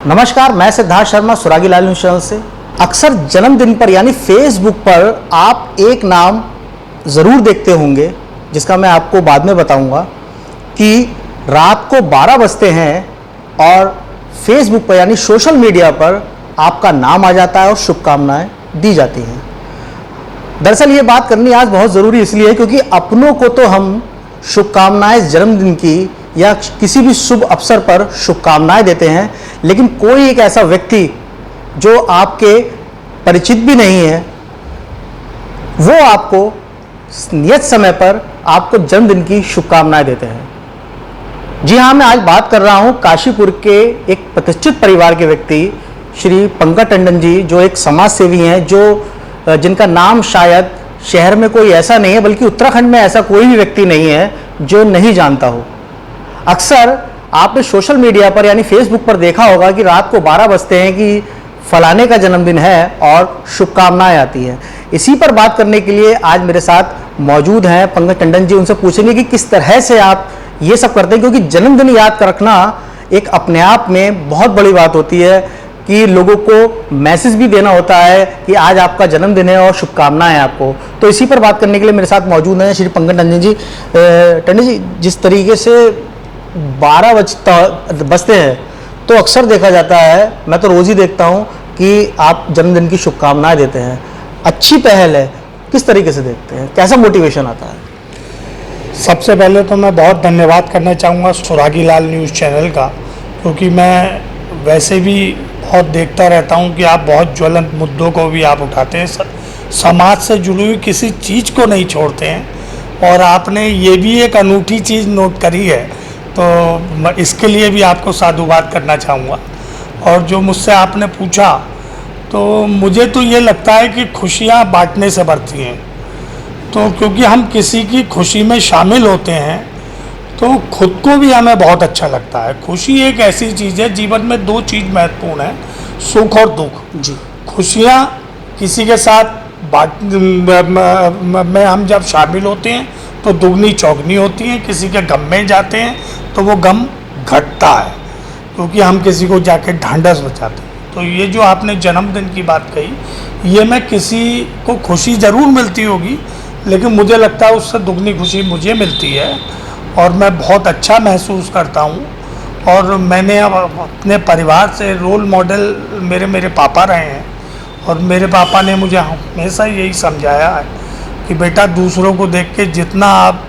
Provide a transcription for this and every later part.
नमस्कार, मैं सिद्धार्थ शर्मा सुरागी लाल news channel से। अक्सर जन्मदिन पर यानी फेसबुक पर आप एक नाम ज़रूर देखते होंगे जिसका मैं आपको बाद में बताऊंगा कि रात को 12 बजते हैं और फेसबुक पर यानी सोशल मीडिया पर आपका नाम आ जाता है और शुभकामनाएं दी जाती हैं। दरअसल ये बात करनी आज बहुत ज़रूरी इसलिए है क्योंकि अपनों को तो हम शुभकामनाएं जन्मदिन की या किसी भी शुभ अवसर पर शुभकामनाएं देते हैं, लेकिन कोई एक ऐसा व्यक्ति जो आपके परिचित भी नहीं है वो आपको नियत समय पर आपको जन्मदिन की शुभकामनाएं देते हैं। जी हाँ, मैं आज बात कर रहा हूं काशीपुर के एक प्रतिष्ठित परिवार के व्यक्ति श्री पंकज टंडन जी, जो एक समाज सेवी हैं, जो जिनका नाम शायद शहर में कोई ऐसा नहीं है, बल्कि उत्तराखंड में ऐसा कोई भी व्यक्ति नहीं है जो नहीं जानता हो। अक्सर आपने सोशल मीडिया पर यानी फेसबुक पर देखा होगा कि रात को 12 बजते हैं कि फलाने का जन्मदिन है और शुभकामनाएं आती हैं। इसी पर बात करने के लिए आज मेरे साथ मौजूद हैं पंकज टंडन जी। उनसे पूछेंगे कि किस तरह से आप ये सब करते हैं, क्योंकि जन्मदिन याद रखना एक अपने आप में बहुत बड़ी बात होती है कि लोगों को मैसेज भी देना होता है कि आज आपका जन्मदिन है और शुभकामनाएं हैं आपको। तो इसी पर बात करने के लिए मेरे साथ मौजूद हैं श्री पंकज टंडन जी। टंडन जी, जिस तरीके से 12 बजते हैं तो अक्सर देखा जाता है, मैं तो रोज़ ही देखता हूं कि आप जन्मदिन की शुभकामनाएं देते हैं। अच्छी पहल है, किस तरीके से देखते हैं, कैसा मोटिवेशन आता है? सबसे पहले तो मैं बहुत धन्यवाद करना चाहूँगा सुरागी लाल न्यूज़ चैनल का, क्योंकि मैं वैसे भी बहुत देखता रहता हूँ कि आप बहुत ज्वलंत मुद्दों को भी आप उठाते हैं, समाज से जुड़ी हुई किसी चीज़ को नहीं छोड़ते हैं। और आपने ये भी एक अनूठी चीज़ नोट करी है, तो इसके लिए भी आपको साधुवाद करना चाहूँगा। और जो मुझसे आपने पूछा, तो मुझे तो ये लगता है कि खुशियाँ बांटने से बढ़ती हैं। तो क्योंकि हम किसी की खुशी में शामिल होते हैं तो खुद को भी हमें बहुत अच्छा लगता है। खुशी एक ऐसी चीज़ है, जीवन में दो चीज़ महत्वपूर्ण है, सुख और दुख जी। खुशियाँ किसी के साथ में हम जब शामिल होते हैं तो दुगनी चौगनी होती हैं, किसी के गम में जाते हैं तो वो गम घटता है, क्योंकि हम किसी को जाके ढांढस बचाते हैं। तो ये जो आपने जन्मदिन की बात कही, ये मैं किसी को खुशी ज़रूर मिलती होगी, लेकिन मुझे लगता है उससे दुगनी खुशी मुझे मिलती है और मैं बहुत अच्छा महसूस करता हूँ। और मैंने अब अपने परिवार से रोल मॉडल मेरे पापा रहे हैं, और मेरे पापा ने मुझे हमेशा यही समझाया है कि बेटा, दूसरों को देख के जितना आप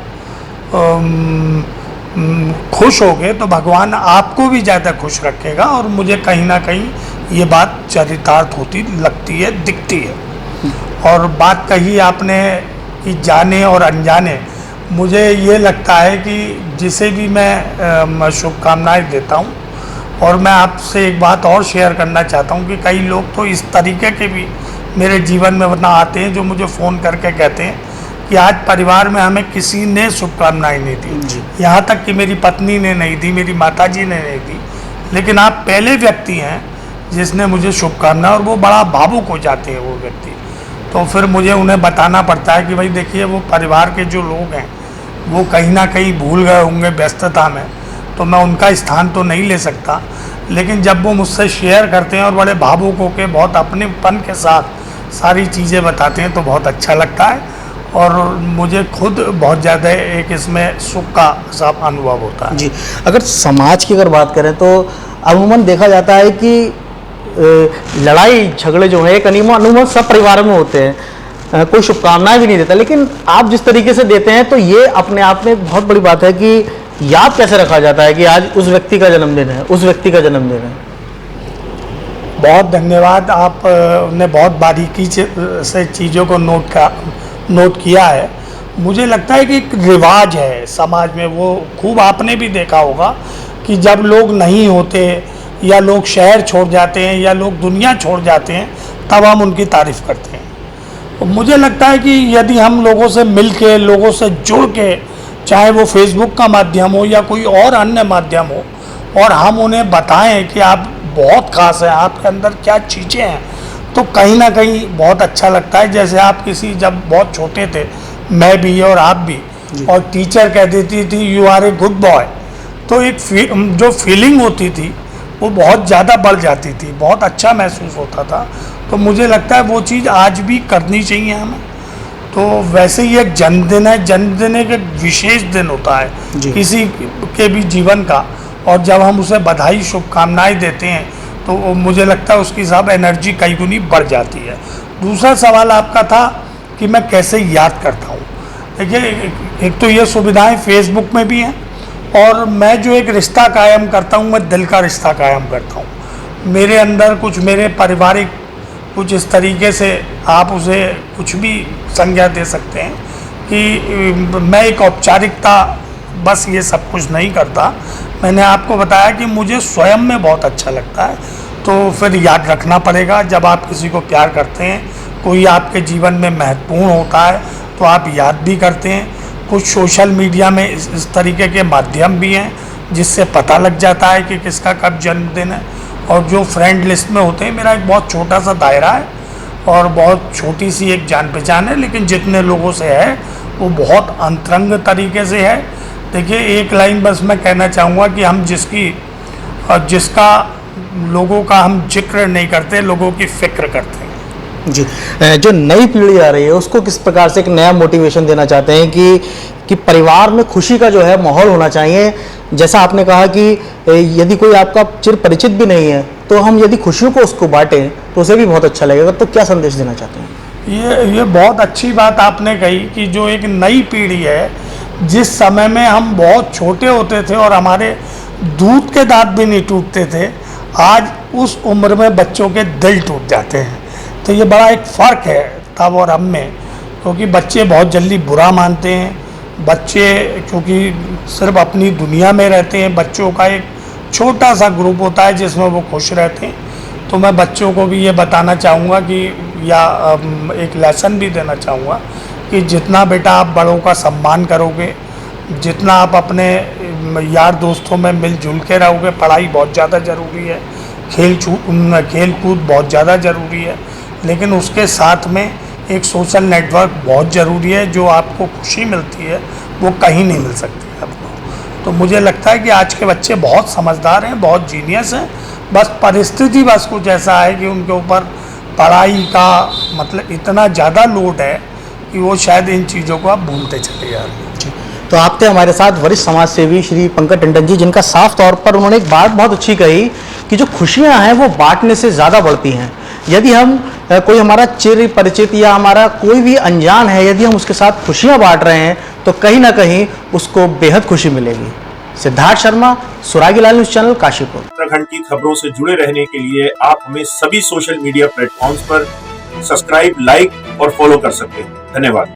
खुश होगे तो भगवान आपको भी ज़्यादा खुश रखेगा। और मुझे कहीं ना कहीं ये बात चरितार्थ होती लगती है, दिखती है। और बात कही आपने कि जाने और अनजाने, मुझे ये लगता है कि जिसे भी मैं शुभकामनाएं देता हूँ, और मैं आपसे एक बात और शेयर करना चाहता हूँ कि कई लोग तो इस तरीके के भी मेरे जीवन में वरना आते हैं जो मुझे फ़ोन करके कहते हैं कि आज परिवार में हमें किसी ने शुभकामनाएं नहीं दी, यहाँ तक कि मेरी पत्नी ने नहीं दी, मेरी माताजी ने नहीं दी, लेकिन आप पहले व्यक्ति हैं जिसने मुझे शुभकामनाएं, और वो बड़ा भावुक हो जाते हैं वो व्यक्ति। तो फिर मुझे उन्हें बताना पड़ता है कि भाई देखिए, वो परिवार के जो लोग हैं वो कहीं ना कहीं भूल गए होंगे व्यस्तता में, तो मैं उनका स्थान तो नहीं ले सकता। लेकिन जब वो मुझसे शेयर करते हैं और बड़े भावुक होकर बहुत अपनेपन के साथ सारी चीज़ें बताते हैं तो बहुत अच्छा लगता है, और मुझे खुद बहुत ज़्यादा एक इसमें सुख का सब अनुभव होता है जी। अगर समाज की अगर बात करें तो अमूमन देखा जाता है कि लड़ाई झगड़े जो है एक अमूमन सब परिवार में होते हैं, कोई शुभकामनाएं भी नहीं देता, लेकिन आप जिस तरीके से देते हैं तो ये अपने आप में बहुत बड़ी बात है कि याद कैसे रखा जाता है कि आज उस व्यक्ति का जन्मदिन है, उस व्यक्ति का जन्मदिन है। बहुत धन्यवाद, आपने बहुत बारीकी से चीज़ों को नोट किया है। मुझे लगता है कि एक रिवाज है समाज में, वो खूब आपने भी देखा होगा कि जब लोग नहीं होते या लोग शहर छोड़ जाते हैं या लोग दुनिया छोड़ जाते हैं, तब हम उनकी तारीफ़ करते हैं। तो मुझे लगता है कि यदि हम लोगों से मिल के, लोगों से जुड़ के, चाहे वो फेसबुक का माध्यम हो या कोई और अन्य माध्यम हो, और हम उन्हें बताएं कि आप बहुत ख़ास हैं, आपके अंदर क्या चीज़ें हैं, तो कहीं ना कहीं बहुत अच्छा लगता है। जैसे आप किसी, जब बहुत छोटे थे, मैं भी और आप भी, और टीचर कह देती थी you are a good boy, तो एक जो फीलिंग होती थी वो बहुत ज़्यादा बढ़ जाती थी, बहुत अच्छा महसूस होता था। तो मुझे लगता है वो चीज़ आज भी करनी चाहिए हमें। तो वैसे ही एक जन्मदिन है, जन्मदिन एक विशेष दिन होता है किसी के भी जीवन का, और जब हम उसे बधाई शुभकामनाएं देते हैं तो मुझे लगता है उसकी सब एनर्जी कई गुनी बढ़ जाती है। दूसरा सवाल आपका था कि मैं कैसे याद करता हूँ। देखिए, एक तो ये सुविधाएं फेसबुक में भी हैं, और मैं जो एक रिश्ता कायम करता हूँ, मैं दिल का रिश्ता कायम करता हूँ। मेरे अंदर कुछ मेरे पारिवारिक कुछ इस तरीके से, आप उसे कुछ भी संज्ञा दे सकते हैं कि मैं एक औपचारिकता बस ये सब कुछ नहीं करता। मैंने आपको बताया कि मुझे स्वयं में बहुत अच्छा लगता है, तो फिर याद रखना पड़ेगा। जब आप किसी को प्यार करते हैं, कोई आपके जीवन में महत्वपूर्ण होता है, तो आप याद भी करते हैं। कुछ सोशल मीडिया में इस तरीके के माध्यम भी हैं जिससे पता लग जाता है कि किसका कब जन्मदिन है। और जो फ्रेंड लिस्ट में होते हैं, मेरा एक बहुत छोटा सा दायरा है और बहुत छोटी सी एक जान पहचान है, लेकिन जितने लोगों से है वो बहुत अंतरंग तरीके से है। देखिए, एक लाइन बस मैं कहना चाहूँगा कि हम जिसका लोगों का हम जिक्र नहीं करते, लोगों की फिक्र करते हैं। जी, जो नई पीढ़ी आ रही है उसको किस प्रकार से एक नया मोटिवेशन देना चाहते हैं कि परिवार में खुशी का जो है माहौल होना चाहिए। जैसा आपने कहा कि यदि कोई आपका चिर परिचित भी नहीं है, तो हम यदि खुशियों को उसको बांटें तो उसे भी बहुत अच्छा लगेगा। तो क्या संदेश देना चाहते हैं? ये बहुत अच्छी बात आपने कही कि जो एक नई पीढ़ी है, जिस समय में हम बहुत छोटे होते थे और हमारे दूध के दांत भी नहीं टूटते थे, आज उस उम्र में बच्चों के दिल टूट जाते हैं। तो ये बड़ा एक फ़र्क है तब और अब में, क्योंकि बच्चे बहुत जल्दी बुरा मानते हैं। बच्चे क्योंकि सिर्फ अपनी दुनिया में रहते हैं, बच्चों का एक छोटा सा ग्रुप होता है जिसमें वो खुश रहते हैं। तो मैं बच्चों को भी ये बताना चाहूँगा कि, या एक लेसन भी देना चाहूँगा कि जितना बेटा आप बड़ों का सम्मान करोगे, जितना आप अपने यार दोस्तों में मिलजुल के रहोगे, पढ़ाई बहुत ज़्यादा ज़रूरी है, खेल कूद बहुत ज़्यादा ज़रूरी है, लेकिन उसके साथ में एक सोशल नेटवर्क बहुत ज़रूरी है। जो आपको खुशी मिलती है वो कहीं नहीं मिल सकती है आपको। तो मुझे लगता है कि आज के बच्चे बहुत समझदार हैं, बहुत जीनियस हैं। बस परिस्थिति बस कुछ ऐसा है कि उनके ऊपर पढ़ाई का मतलब इतना ज़्यादा लोड है कि वो शायद इन चीज़ों को आप भूलते चले जा रहे हैं। तो आप थे हमारे साथ वरिष्ठ समाज सेवी श्री पंकज टंडन जी, जिनका साफ तौर पर उन्होंने एक बात बहुत अच्छी कही कि जो खुशियां हैं वो बांटने से ज़्यादा बढ़ती हैं। यदि हम कोई हमारा चिर परिचित या हमारा कोई भी अनजान है, यदि हम उसके साथ खुशियां बांट रहे हैं तो कहीं ना कहीं उसको बेहद खुशी मिलेगी। सिद्धार्थ शर्मा, सुरागी लाल न्यूज़ चैनल, काशीपुर। उत्तराखंड की खबरों से जुड़े रहने के लिए आप हमें सभी सोशल मीडिया प्लेटफॉर्म्स पर सब्सक्राइब, लाइक और फॉलो कर सकते हैं। धन्यवाद।